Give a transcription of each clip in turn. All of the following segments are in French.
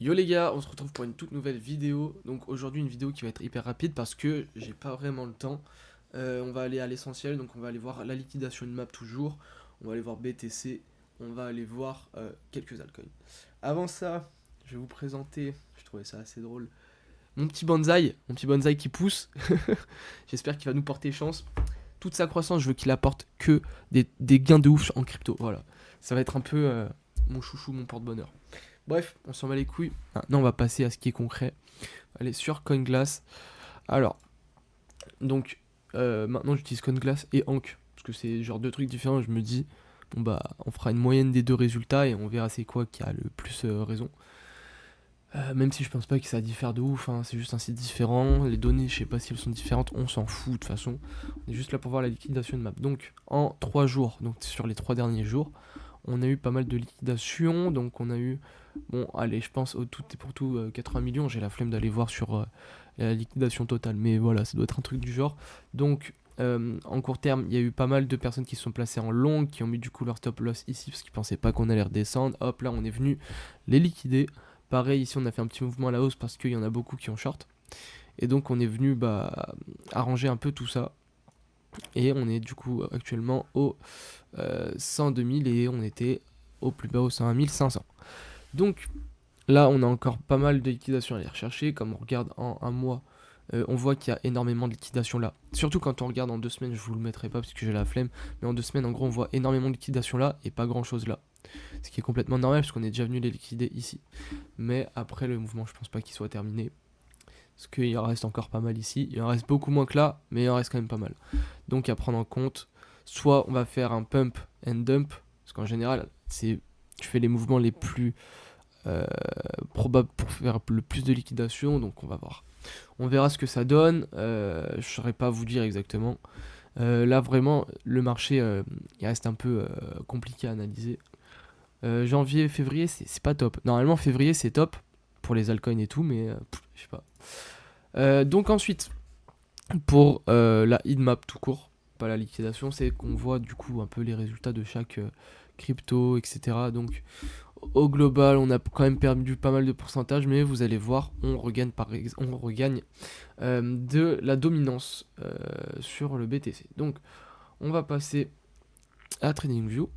Yo les gars, on se retrouve pour une toute nouvelle vidéo. Donc aujourd'hui une vidéo qui va être hyper rapide parce que j'ai pas vraiment le temps. On va aller à l'essentiel, donc on va aller voir la liquidation de map toujours. On va aller voir BTC, on va aller voir quelques altcoins. Avant ça, je vais vous présenter, je trouvais ça assez drôle, mon petit bonsaï qui pousse. J'espère qu'il va nous porter chance. Toute sa croissance, je veux qu'il apporte que des gains de ouf en crypto. Voilà, ça va être un peu mon chouchou, mon porte-bonheur. Bref, on s'en bat les couilles. Maintenant, on va passer à ce qui est concret. Allez, sur CoinGlass. Alors, donc, maintenant, j'utilise CoinGlass et Ankh. Parce que c'est genre deux trucs différents. Je me dis, bon, bah, on fera une moyenne des deux résultats et on verra c'est quoi qui a le plus raison. Même si je pense pas que ça diffère de ouf, hein, c'est juste un site différent. Les données, je sais pas si elles sont différentes, on s'en fout de toute façon. On est juste là pour voir la liquidation de map. Donc, en 3 jours, donc sur les 3 derniers jours, on a eu pas mal de liquidations. Donc, on a eu, bon, allez, je pense au tout et pour tout 80 millions. J'ai la flemme d'aller voir sur la liquidation totale, mais voilà, ça doit être un truc du genre. Donc, en court terme, il y a eu pas mal de personnes qui se sont placées en long, qui ont mis du coup leur stop loss ici parce qu'ils pensaient pas qu'on allait redescendre. Hop, là, on est venu les liquider. Pareil, ici on a fait un petit mouvement à la hausse parce qu'il y en a beaucoup qui ont short. Et donc on est venu arranger un peu tout ça. Et on est du coup actuellement au 102 000 et on était au plus bas au 101 500. Donc là on a encore pas mal de liquidations à aller rechercher. Comme on regarde en un mois, on voit qu'il y a énormément de liquidations là. Surtout quand on regarde en 2 semaines, je vous le mettrai pas parce que j'ai la flemme. Mais en 2 semaines en gros on voit énormément de liquidations là et pas grand chose là. Ce qui est complètement normal parce qu'on est déjà venu les liquider ici. Mais après le mouvement, je pense pas qu'il soit terminé. Parce qu'il en reste encore pas mal ici. Il en reste beaucoup moins que là, mais il en reste quand même pas mal. Donc à prendre en compte, soit on va faire un pump and dump, parce qu'en général, tu fais les mouvements les plus probables pour faire le plus de liquidation, donc on va voir. On verra ce que ça donne, je saurais pas vous dire exactement. Là vraiment, le marché, il reste un peu compliqué à analyser. Janvier, février, c'est pas top. Normalement, février, c'est top pour les altcoins et tout, mais je sais pas. Donc ensuite, pour la heatmap tout court, pas la liquidation, c'est qu'on voit du coup un peu les résultats de chaque crypto, etc. Donc au global, on a quand même perdu pas mal de pourcentage, mais vous allez voir, on regagne, de la dominance sur le BTC. Donc on va passer à TradingView.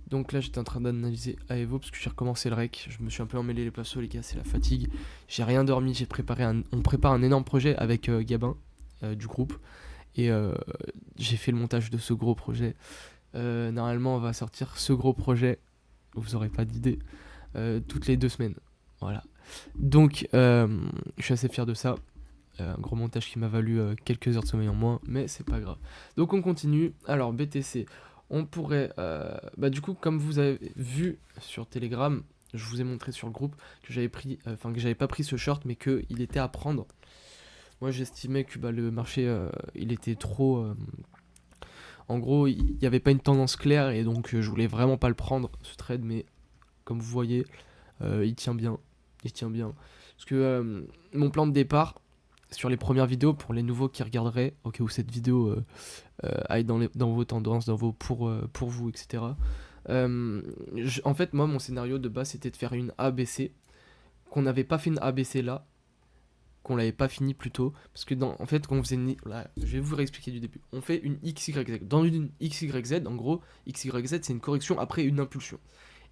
Donc là j'étais en train d'analyser Aevo parce que j'ai recommencé le rec, je me suis un peu emmêlé les pinceaux les gars, c'est la fatigue. J'ai rien dormi, on prépare un énorme projet avec Gabin du groupe et j'ai fait le montage de ce gros projet. Normalement on va sortir ce gros projet, vous aurez pas d'idée, toutes les 2 semaines. Voilà. Donc je suis assez fier de ça. Un gros montage qui m'a valu quelques heures de sommeil en moins, mais c'est pas grave. Donc on continue. Alors BTC, on pourrait, du coup, comme vous avez vu sur Telegram, je vous ai montré sur le groupe que j'avais pas pris ce short, mais que il était à prendre. Moi, j'estimais que le marché, il était trop. En gros, il n'y avait pas une tendance claire et donc je voulais vraiment pas le prendre ce trade, mais comme vous voyez, il tient bien, il tient bien. Parce que mon plan de départ sur les premières vidéos pour les nouveaux qui regarderaient, au cas où cette vidéo aille dans vos tendances, dans vos pour vous, etc. En fait, moi, mon scénario de base, c'était de faire une ABC, qu'on n'avait pas fait une ABC là, qu'on l'avait pas fini plus tôt, parce que en fait, quand on faisait là, je vais vous réexpliquer du début. On fait une XYZ. Dans une XYZ, en gros, XYZ, c'est une correction après une impulsion.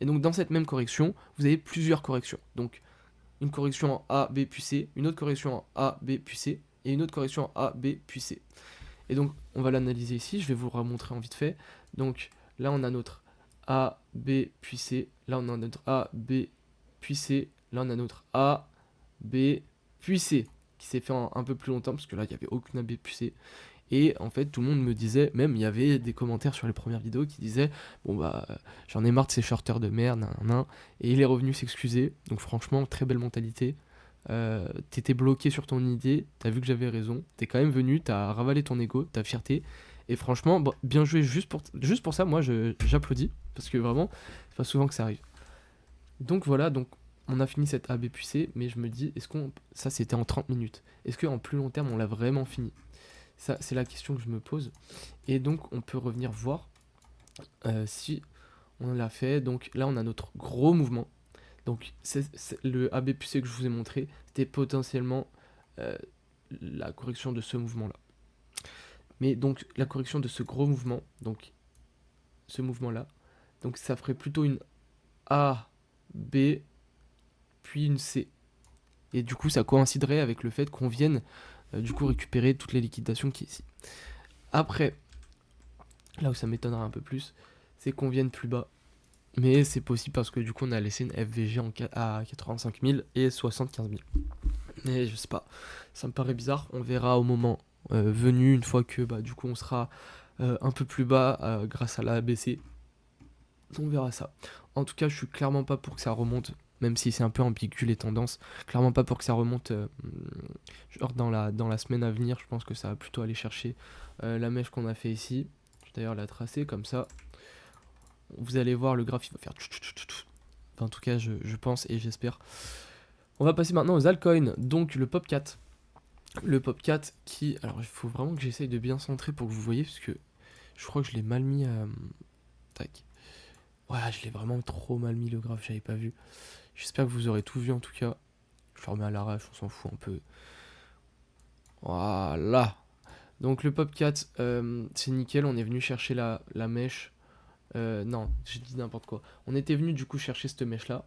Et donc, dans cette même correction, vous avez plusieurs corrections. Donc, une correction en A, B, puis C, une autre correction en A, B, puis C, et une autre correction en A, B, puis C. Et donc, on va l'analyser ici, je vais vous le remontrer en vite fait. Donc, là, on a notre A, B, puis C. Là, on a notre A, B, puis C. Là, on a notre A, B, puis C, qui s'est fait en un peu plus longtemps, parce que là, il n'y avait aucune A, B, puis C. Et en fait, tout le monde me disait, même il y avait des commentaires sur les premières vidéos qui disaient, bon bah, j'en ai marre de ces shorters de merde, nan. Et il est revenu s'excuser. Donc franchement, très belle mentalité. T'étais bloqué sur ton idée, t'as vu que j'avais raison, t'es quand même venu, t'as ravalé ton ego, ta fierté. Et franchement, bon, bien joué juste pour ça, moi j'applaudis, parce que vraiment, c'est pas souvent que ça arrive. Donc voilà, donc on a fini cette AB puis C, mais je me dis, ça c'était en 30 minutes, est-ce qu'en plus long terme on l'a vraiment fini? Ça, c'est la question que je me pose. Et donc, on peut revenir voir si on l'a fait. Donc là, on a notre gros mouvement. Donc le ABPC que je vous ai montré, c'était potentiellement la correction de ce mouvement-là. Mais donc la correction de ce gros mouvement, donc ce mouvement-là, donc ça ferait plutôt une A, B, puis une C. Et du coup, ça coïnciderait avec le fait qu'on vienne du coup récupérer toutes les liquidations qui est ici. Après, là où ça m'étonnera un peu plus, c'est qu'on vienne plus bas. Mais c'est possible parce que du coup, on a laissé une FVG à 85 000 et 75 000. Mais je sais pas, ça me paraît bizarre. On verra au moment venu, une fois que du coup, on sera un peu plus bas grâce à la ABC. On verra ça. En tout cas, je suis clairement pas pour que ça remonte, même si c'est un peu ambigu les tendances. Clairement pas pour que ça remonte genre dans la semaine à venir. Je pense que ça va plutôt aller chercher la mèche qu'on a fait ici. Je vais d'ailleurs la tracer comme ça. Vous allez voir, le graphe il va faire... Enfin, en tout cas, je pense et j'espère. On va passer maintenant aux altcoins. Donc le POP4. Le POP4 qui... Alors il faut vraiment que j'essaye de bien centrer pour que vous voyez, parce que je crois que je l'ai mal mis... Tac. Ouais, je l'ai vraiment trop mal mis le graphe, j'avais pas vu. J'espère que vous aurez tout vu en tout cas. Je le remets à l'arrache, on s'en fout un peu. Voilà. Donc le POP4, c'est nickel, on est venu chercher la mèche. Non, j'ai dit n'importe quoi. On était venu du coup chercher cette mèche là.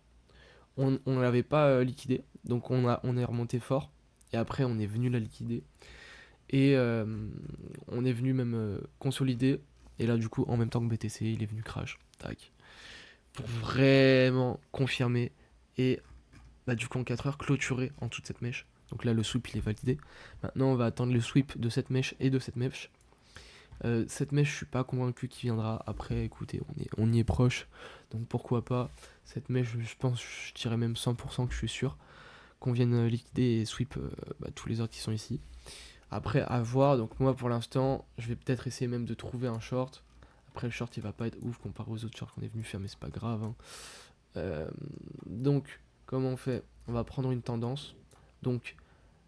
On l'avait pas liquidée, donc on est remonté fort. Et après on est venu la liquider. Et on est venu même consolider. Et là du coup en même temps que BTC, il est venu crash. Tac. Pour vraiment confirmer. Et du coup en 4 heures clôturer en toute cette mèche. Donc là le sweep il est validé. Maintenant on va attendre le sweep de cette mèche et de cette mèche. Cette mèche, je suis pas convaincu qu'il viendra. Après, écoutez, on y est proche, donc pourquoi pas. Cette mèche, je pense, je dirais même 100% que je suis sûr qu'on vienne liquider et sweep tous les ordres qui sont ici. Après, à voir. Donc moi, pour l'instant, je vais peut-être essayer même de trouver un short. Après, le short, il va pas être ouf comparé aux autres shorts qu'on est venu faire, mais c'est pas grave. Donc, comment on fait? On va prendre une tendance. Donc,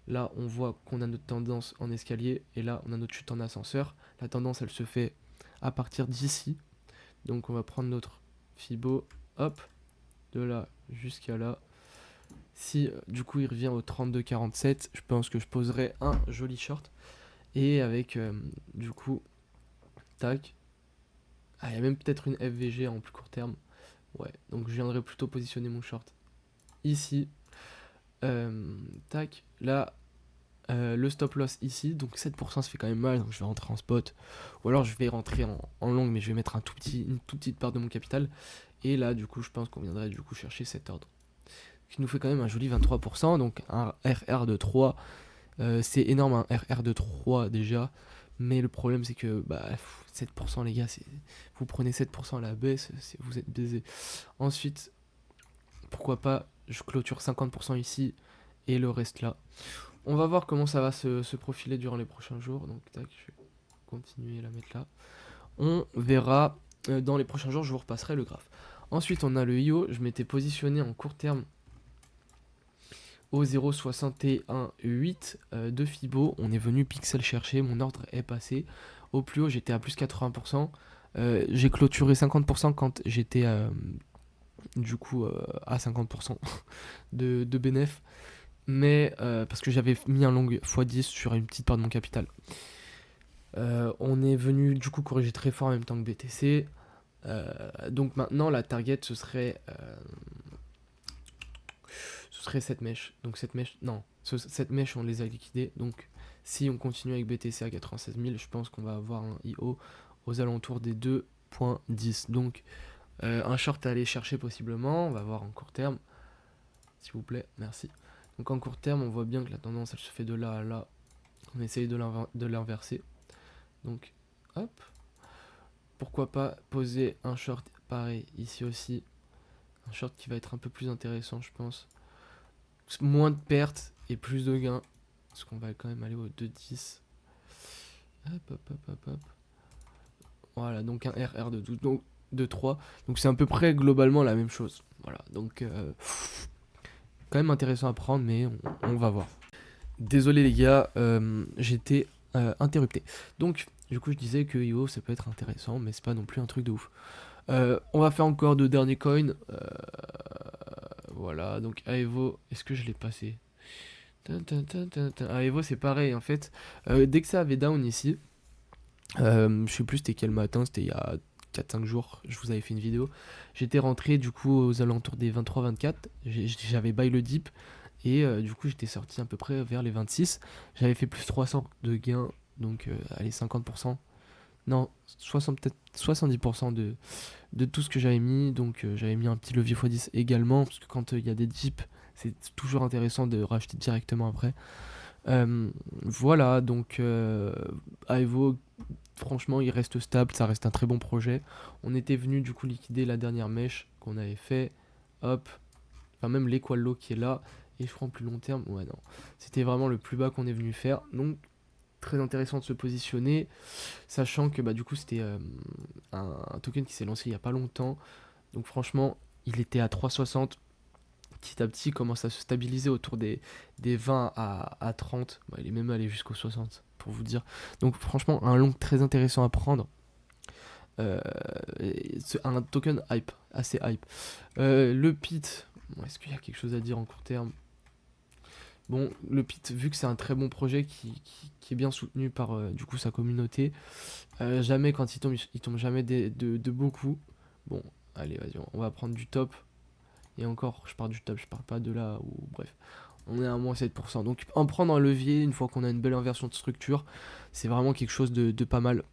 là, on voit qu'on a notre tendance en escalier et là, on a notre chute en ascenseur. La tendance, elle se fait à partir d'ici. Donc, on va prendre notre Fibo, hop, de là jusqu'à là. Si du coup il revient au 32,47, je pense que je poserai un joli short. Et avec du coup, tac. Ah, il y a même peut-être une FVG en plus court terme. Ouais, donc je viendrai plutôt positionner mon short ici. Tac, là. Le stop loss ici, donc 7% ça fait quand même mal, donc je vais rentrer en spot. Ou alors je vais rentrer en long, mais je vais mettre une toute petite part de mon capital. Et là, du coup, je pense qu'on viendrait du coup chercher cet ordre. Qui nous fait quand même un joli 23%, donc un RR de 3. C'est énorme, un RR de 3 déjà. Mais le problème, c'est que 7% les gars, vous prenez 7% à la baisse, vous êtes baisé. Ensuite, pourquoi pas, je clôture 50% ici et le reste là. On va voir comment ça va se profiler durant les prochains jours. Donc, tac, je vais continuer à la mettre là. On verra dans les prochains jours, je vous repasserai le graphe. Ensuite, on a le IO. Je m'étais positionné en court terme au 0,618 de Fibo. On est venu pixel chercher. Mon ordre est passé. Au plus haut, j'étais à plus 80%. J'ai clôturé 50% quand j'étais du coup à 50% de bénéf. Mais parce que j'avais mis un long x10 sur une petite part de mon capital. On est venu du coup corriger très fort en même temps que BTC. Donc maintenant la target ce serait cette mèche. Donc cette mèche, non, cette mèche on les a liquidées. Donc si on continue avec BTC à 96 000, je pense qu'on va avoir un IO aux alentours des 2,10. Donc un short à aller chercher possiblement. On va voir en court terme. S'il vous plaît, merci. Donc en court terme, on voit bien que la tendance, elle se fait de là à là. On essaye de l'inverser. Donc, hop. Pourquoi pas poser un short pareil ici aussi. Un short qui va être un peu plus intéressant, je pense. Moins de pertes et plus de gains. Parce qu'on va quand même aller au 2,10. Hop, hop, hop, hop, hop. Voilà, donc un RR de 12, donc de 3. Donc c'est à peu près globalement la même chose. Voilà, donc... quand même intéressant à prendre, mais on va voir. Désolé les gars, j'étais interrupté. Donc, du coup, je disais que IO, ça peut être intéressant, mais c'est pas non plus un truc de ouf. On va faire encore 2 derniers coins. Voilà, donc Aevo, est-ce que je l'ai passé? Aevo, c'est pareil, en fait. Dès que ça avait down ici, je sais plus c'était quel matin, c'était il y a 4-5 jours, je vous avais fait une vidéo. J'étais rentré du coup aux alentours des 23-24, j'avais buy le dip, et du coup j'étais sorti à peu près vers les 26. J'avais fait plus 300 de gains, donc allez 50%. Non, 60, peut-être 70% de tout ce que j'avais mis. Donc j'avais mis un petit levier x10 également, parce que quand il y a des dips, c'est toujours intéressant de racheter directement après. Voilà, donc Aevo, franchement, il reste stable, ça reste un très bon projet. On était venu du coup liquider la dernière mèche qu'on avait fait. Hop, enfin même l'Equal Low qui est là. Et je crois en plus long terme, ouais non, c'était vraiment le plus bas qu'on est venu faire. Donc très intéressant de se positionner, sachant que bah, du coup c'était un token qui s'est lancé il n'y a pas longtemps. Donc franchement, il était à 3,60. Petit à petit, il commence à se stabiliser autour des 20 à 30. Bah, il est même allé jusqu'aux 60, pour vous dire. Donc franchement, un long très intéressant à prendre. C'est un token hype, assez hype. Le PIT, bon, est-ce qu'il y a quelque chose à dire en court terme? Bon, le PIT, vu que c'est un très bon projet qui est bien soutenu par du coup sa communauté, jamais quand il tombe jamais de beaucoup. Bon, allez, vas-y, on va prendre du top. Et encore, je pars du top, je pars pas de là, ou bref. On est à moins 7%. Donc en prendre un levier, une fois qu'on a une belle inversion de structure, c'est vraiment quelque chose de pas mal.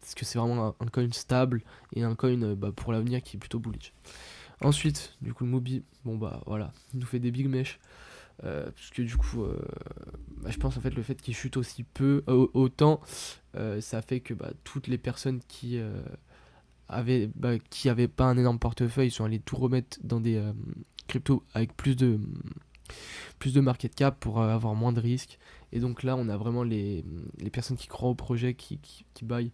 Parce que c'est vraiment un coin stable et un coin bah, pour l'avenir qui est plutôt bullish. Ensuite, du coup, le Mobi, bon bah voilà, il nous fait des big mesh. Parce que du coup, bah, je pense en fait le fait qu'il chute aussi peu, autant, ça fait que bah, toutes les personnes qui avaient pas un énorme portefeuille sont allés tout remettre dans des cryptos avec plus de market cap pour avoir moins de risques. Et donc là, on a vraiment les personnes qui croient au projet, qui buy.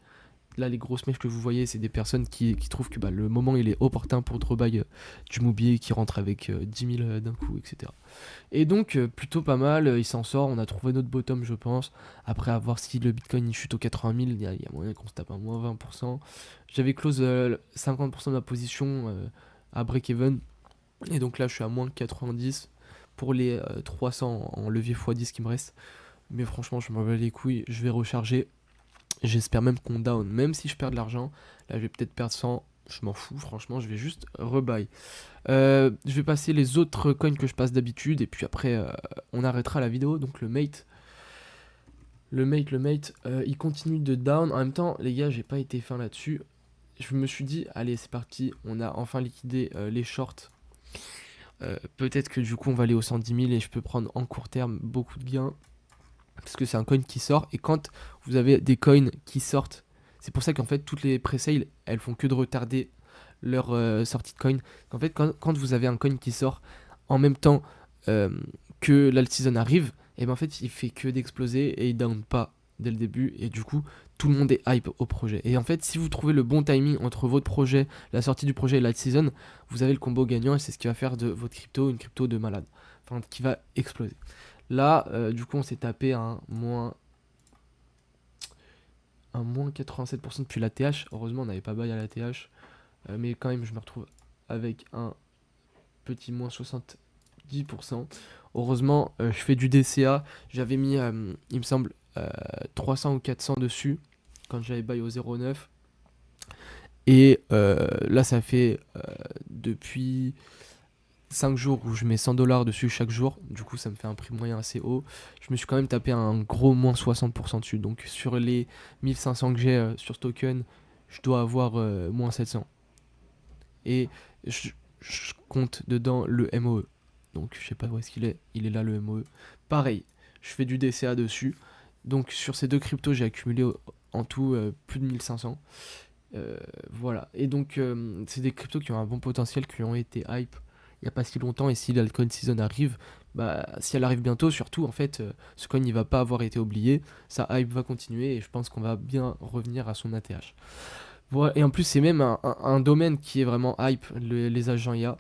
Là, les grosses mèches que vous voyez, c'est des personnes qui trouvent que bah, le moment il est opportun pour rebuy du Mobier, qui rentre avec 10 000 d'un coup, etc. Et donc, plutôt pas mal, il s'en sort. On a trouvé notre bottom, je pense. Après, à voir si le Bitcoin il chute aux 80 000, il y a moyen qu'on se tape un moins 20%. J'avais close 50% de ma position à break-even. Et donc là, je suis à moins 90 pour les 300 en levier x10 qui me reste. Mais franchement, je m'en bats les couilles. Je vais recharger. J'espère même qu'on down. Même si je perds de l'argent, là, je vais peut-être perdre 100. Je m'en fous, franchement, je vais juste rebuy. Je vais passer les autres coins que je passe d'habitude. Et puis après, on arrêtera la vidéo. Donc le mate. Le mate, il continue de down. En même temps, les gars, j'ai pas été fin là-dessus. Je me suis dit, allez, c'est parti. On a enfin liquidé les shorts. Peut-être que du coup on va aller aux 110 000 et je peux prendre en court terme beaucoup de gains. Parce que c'est un coin qui sort. Et quand vous avez des coins qui sortent, c'est pour ça qu'en fait toutes les pre-sales, elles font que de retarder leur sortie de coin. En fait, quand vous avez un coin qui sort en même temps que l'alt season arrive, et ben en fait il fait que d'exploser et il down pas dès le début. Et du coup, tout le monde est hype au projet. Et en fait, si vous trouvez le bon timing entre votre projet, la sortie du projet et l'alt season, vous avez le combo gagnant et c'est ce qui va faire de votre crypto une crypto de malade. Enfin, qui va exploser. Là, du coup, on s'est tapé un moins 87% depuis la TH. Heureusement, on n'avait pas bail à la TH. Mais quand même, je me retrouve avec un petit moins 70%. Heureusement, je fais du DCA. J'avais mis, il me semble, 300 ou 400 dessus quand j'avais bail au 0,9. Et là, ça fait depuis 5 jours où je mets 100$ dessus chaque jour. Du coup, ça me fait un prix moyen assez haut. Je me suis quand même tapé un gros moins 60% dessus. Donc, sur les 1500 que j'ai sur ce token, je dois avoir moins 700. Et je compte dedans le MOE. Donc, je sais pas où est-ce qu'il est. Il est là, le MOE. Pareil, je fais du DCA dessus. Donc, sur ces deux cryptos, j'ai accumulé en tout plus de 1500. Voilà. Et donc, c'est des cryptos qui ont un bon potentiel, qui ont été hype il n'y a pas si longtemps. Et si l'altcoin season arrive, bah, si elle arrive bientôt, surtout, en fait, ce coin il va pas avoir été oublié. Sa hype va continuer et je pense qu'on va bien revenir à son ATH. Voilà. Et en plus, c'est même un domaine qui est vraiment hype, les agents IA.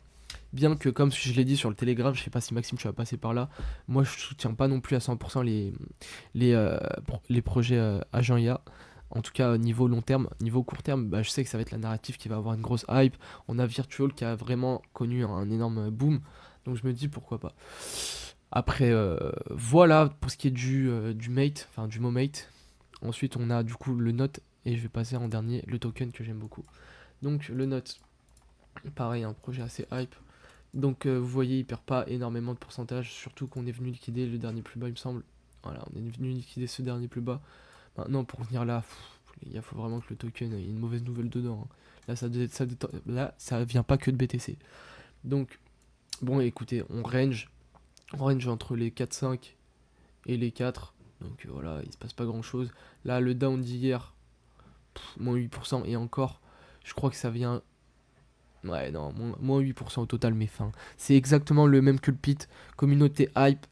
Bien que, comme je l'ai dit sur le Telegram, je sais pas si Maxime tu vas passer par là, moi je soutiens pas non plus à 100% les projets agents IA. En tout cas, niveau long terme, niveau court terme, bah, je sais que ça va être la narrative qui va avoir une grosse hype. On a Virtual qui a vraiment connu un énorme boom Donc je me dis pourquoi pas. Après, voilà pour ce qui est du mate, enfin du momate. Ensuite, on a du coup le note, et je vais passer en dernier le token que j'aime beaucoup. Donc le note, pareil, un projet assez hype. Donc vous voyez, il perd pas énormément de pourcentage, surtout qu'on est venu liquider le dernier plus bas, il me semble. Voilà, on est venu liquider ce dernier plus bas. Maintenant, pour venir là, il faut vraiment que le token ait une mauvaise nouvelle dedans, hein. Là, là, ça vient pas que de BTC. Donc, bon, écoutez, on range entre les 4,5 et les 4. Donc voilà, il se passe pas grand chose. Là, le down d'hier, moins 8%, et encore, je crois que ça vient. Ouais, non, moins 8% au total, mais fin. C'est exactement le même que le pit. Communauté hype,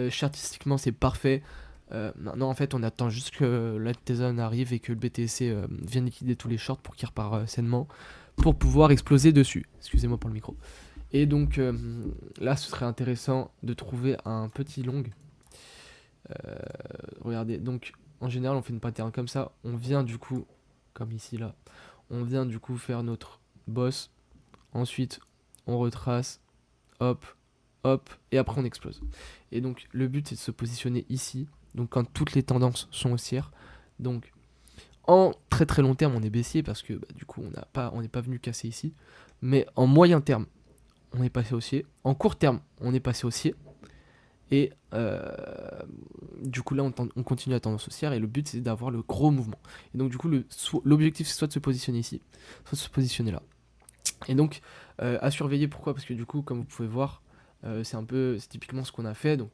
statistiquement, c'est parfait. Maintenant, en fait, on attend juste que l'Artisan arrive et que le BTC vienne liquider tous les shorts pour qu'il repart sainement, pour pouvoir exploser dessus. Excusez-moi pour le micro. Et donc, là, ce serait intéressant de trouver un petit long. Regardez, donc, en général, on fait une pattern comme ça. On vient du coup, comme ici, là, on vient du coup faire notre boss. Ensuite, on retrace, hop, hop, et après on explose. Et donc, le but, c'est de se positionner ici. Donc, quand toutes les tendances sont haussières. Donc, en très très long terme, on est baissier parce que du coup, on n'est pas venu casser ici. Mais en moyen terme, on est passé haussier. En court terme, on est passé haussier. Et du coup, là, on continue la tendance haussière. Et le but, c'est d'avoir le gros mouvement. Et donc, du coup, l'objectif, c'est soit de se positionner ici, soit de se positionner là. Et donc, à surveiller, pourquoi? Parce que du coup, comme vous pouvez voir, c'est typiquement ce qu'on a fait. Donc,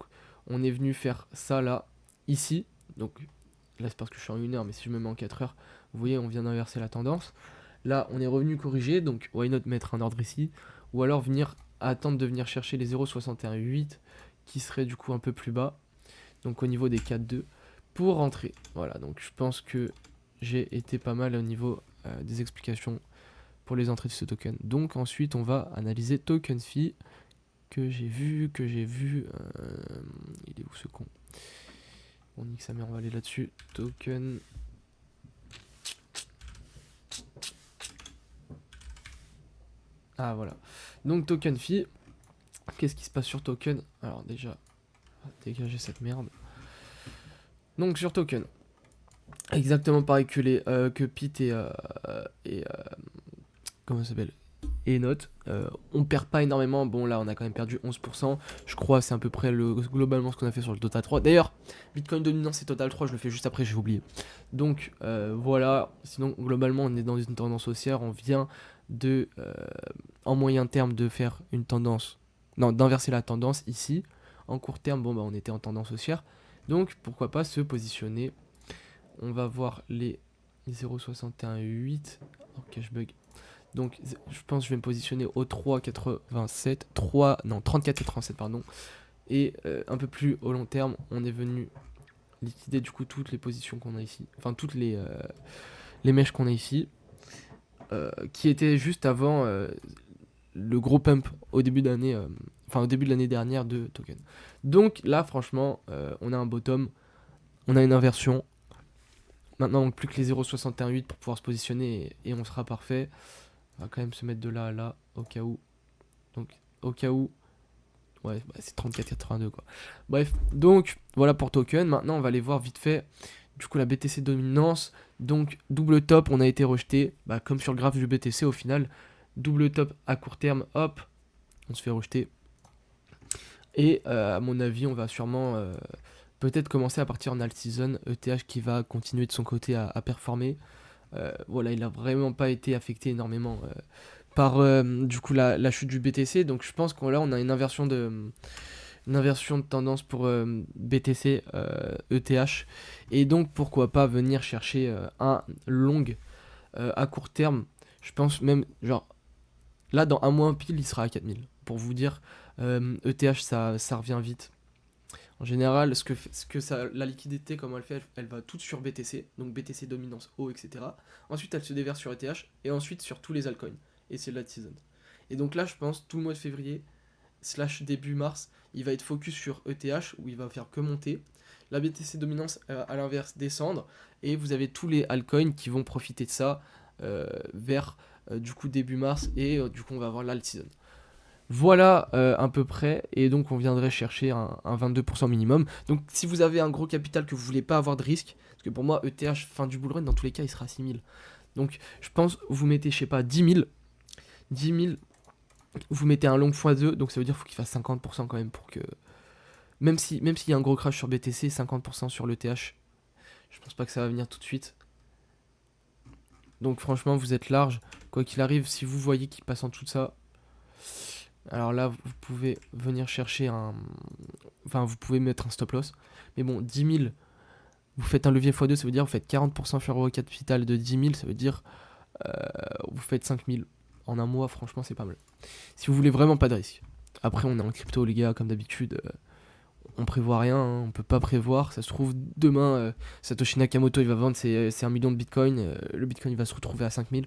on est venu faire ça là, ici. Donc, là, c'est parce que je suis en 1 heure, mais si je me mets en 4 heures, vous voyez, on vient d'inverser la tendance. Là, on est revenu corriger, donc why not mettre un ordre ici, ou alors attendre de venir chercher les 0,618 qui serait du coup un peu plus bas, donc au niveau des 4,2 pour rentrer. Voilà, donc je pense que j'ai été pas mal au niveau des explications pour les entrées de ce token. Donc ensuite, on va analyser token fee que j'ai vu. Il est où ce con? On nique sa mère, on va aller là-dessus. Token. Ah voilà. Donc token fee. Qu'est-ce qui se passe sur token? Alors déjà, on va dégager cette merde. Donc sur token. Exactement pareil que Pit et comment ça s'appelle? Et note. On perd pas énormément. Bon, là, on a quand même perdu 11%. Je crois c'est à peu près globalement ce qu'on a fait sur le Total 3. D'ailleurs, Bitcoin dominance et Total 3, je le fais juste après, j'ai oublié. Donc, voilà. Sinon, globalement, on est dans une tendance haussière. On vient en moyen terme, de faire une tendance. Non, d'inverser la tendance ici. En court terme, bon, bah, on était en tendance haussière. Donc, pourquoi pas se positionner. On va voir les 0,618. Ok, je bug. Donc je pense que je vais me positionner au 3,87, 34,87 pardon. Et un peu plus au long terme, on est venu liquider du coup toutes les positions qu'on a ici, enfin toutes les mèches qu'on a ici, qui étaient juste avant le gros pump au début d'année, au début de l'année dernière de token. Donc là franchement, on a un bottom, on a une inversion. Maintenant, donc, plus que les 0,618 pour pouvoir se positionner et on sera parfait. On va quand même se mettre de là à là, au cas où. Donc, au cas où. Ouais, bah, c'est 34,82 quoi. Bref, donc, voilà pour token. Maintenant, on va aller voir vite fait. Du coup, la BTC dominance. Donc, double top, on a été rejeté. Bah, comme sur le graphe du BTC au final. Double top à court terme, hop. On se fait rejeter. Et à mon avis, on va sûrement peut-être commencer à partir en alt season. ETH qui va continuer de son côté à performer. Voilà, il a vraiment pas été affecté énormément par du coup la chute du BTC. Donc je pense qu'on là on a une inversion de tendance pour BTC ETH. Et donc pourquoi pas venir chercher un long à court terme. Je pense même genre là dans un mois pile il sera à 4000. Pour vous dire, ETH ça revient vite. En général, la liquidité, comme elle fait, elle va toute sur BTC, donc BTC dominance haut, etc. Ensuite, elle se déverse sur ETH, et ensuite sur tous les altcoins. Et c'est la season. Et donc là, je pense, tout le mois de février, / début mars, il va être focus sur ETH, où il va faire que monter. La BTC dominance, à l'inverse, descendre. Et vous avez tous les altcoins qui vont profiter de ça vers, du coup, début mars, et du coup, on va avoir l'alt season. Voilà à peu près, et donc on viendrait chercher un 22% minimum. Donc si vous avez un gros capital que vous voulez pas avoir de risque, parce que pour moi ETH fin du bull run dans tous les cas il sera à 6 000. Donc je pense vous mettez je sais pas 10 000, vous mettez un long x2, donc ça veut dire qu'il faut qu'il fasse 50% quand même pour que... Même s'il y a un gros crash sur BTC, 50% sur l'ETH, je pense pas que ça va venir tout de suite. Donc franchement vous êtes large, quoi qu'il arrive, si vous voyez qu'il passe en dessous de ça, alors là vous pouvez venir chercher un... Enfin vous pouvez mettre un stop loss. Mais bon, 10 000, vous faites un levier x2, ça veut dire vous faites 40% sur votre capital de 10 000, ça veut dire vous faites 5 000. En un mois, franchement c'est pas mal. Si vous voulez vraiment pas de risque. Après on est en crypto les gars, comme d'habitude, on prévoit rien, hein, on peut pas prévoir. Ça se trouve demain, Satoshi Nakamoto il va vendre ses 1 million de bitcoin, le bitcoin il va se retrouver à 5 000.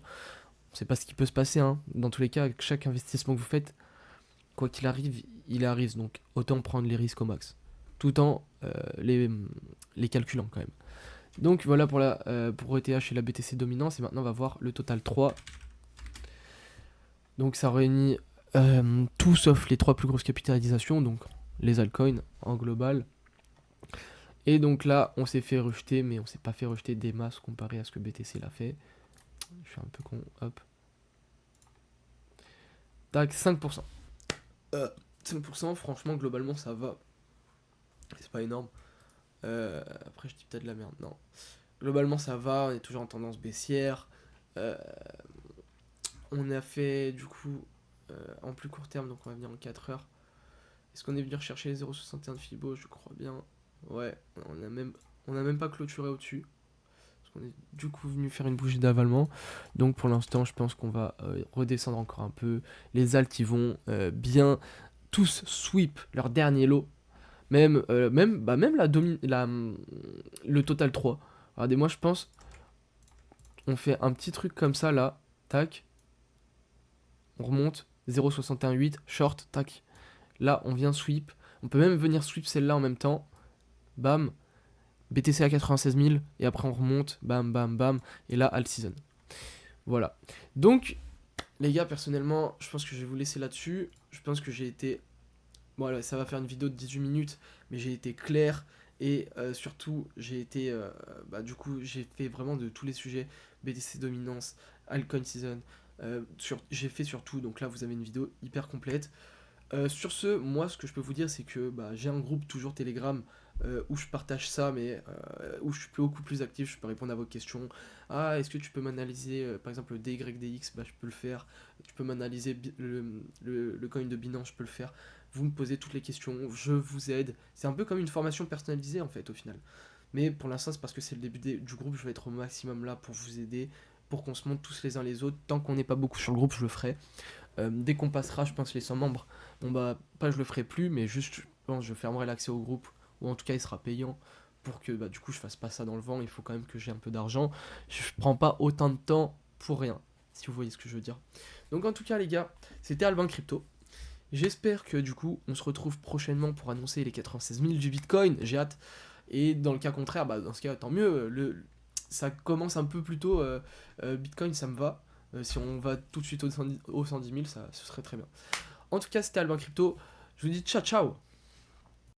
On sait pas ce qui peut se passer, hein. Dans tous les cas, avec chaque investissement que vous faites, quoi qu'il arrive, il arrive. Donc autant prendre les risques au max, tout en les calculant quand même. Donc voilà pour ETH et la BTC dominance. Et maintenant on va voir le total 3. Donc ça réunit tout sauf les 3 plus grosses capitalisations, donc les altcoins en global. Et donc là on s'est fait rejeter, mais on s'est pas fait rejeter des masses comparé à ce que BTC l'a fait. Je suis un peu con, hop. Tac, 5%. 5%, franchement globalement ça va. C'est pas énorme. Après je dis peut-être de la merde, non. Globalement ça va, on est toujours en tendance baissière. On a fait du coup en plus court terme, donc on va venir en 4 heures. Est-ce qu'on est venu rechercher les 0,61 de Fibo? Je crois bien. Ouais, on a même pas clôturé au-dessus. Parce qu'on est du coup venu faire une bougie d'avalement. Donc pour l'instant, je pense qu'on va redescendre encore un peu. Les alts, ils vont bien tous sweep leur dernier lot. Même le total 3. Regardez, moi je pense, on fait un petit truc comme ça là. Tac. On remonte. 0,618. Short. Tac. Là, on vient sweep. On peut même venir sweep celle-là en même temps. Bam. BTC à 96 000. Et après, on remonte. Bam, bam, bam. Et là, alt season. Voilà. Donc, les gars, personnellement, je pense que je vais vous laisser là-dessus. Je pense que j'ai été... Voilà, ça va faire une vidéo de 18 minutes. Mais j'ai été clair. Et surtout, j'ai été... du coup, j'ai fait vraiment de tous les sujets. BTC dominance, altcoin season. J'ai fait surtout. Donc là, vous avez une vidéo hyper complète. Sur ce, moi ce que je peux vous dire c'est que j'ai un groupe toujours Telegram où je partage ça, mais où je suis beaucoup plus actif, je peux répondre à vos questions. Ah, est-ce que tu peux m'analyser par exemple le DYDX? Je peux le faire. Tu peux m'analyser le coin de Binance? Je peux le faire. Vous me posez toutes les questions, je vous aide. C'est un peu comme une formation personnalisée en fait au final. Mais pour l'instant c'est parce que c'est le début du groupe, je vais être au maximum là pour vous aider, pour qu'on se monte tous les uns les autres. Tant qu'on n'est pas beaucoup sur le groupe, je le ferai. Dès qu'on passera, je pense, les 100 membres, pas je le ferai plus, mais juste, je pense, je fermerai l'accès au groupe, ou en tout cas, il sera payant, pour que, du coup, je fasse pas ça dans le vent. Il faut quand même que j'ai un peu d'argent. Je prends pas autant de temps pour rien, si vous voyez ce que je veux dire. Donc, en tout cas, les gars, c'était Albin Crypto. J'espère que, du coup, on se retrouve prochainement pour annoncer les 96 000 du Bitcoin. J'ai hâte. Et dans le cas contraire, dans ce cas, tant mieux. Ça commence un peu plus tôt. Bitcoin, ça me va. Si on va tout de suite au 110 000, ce serait très bien. En tout cas, c'était Albin Crypto. Je vous dis ciao ciao.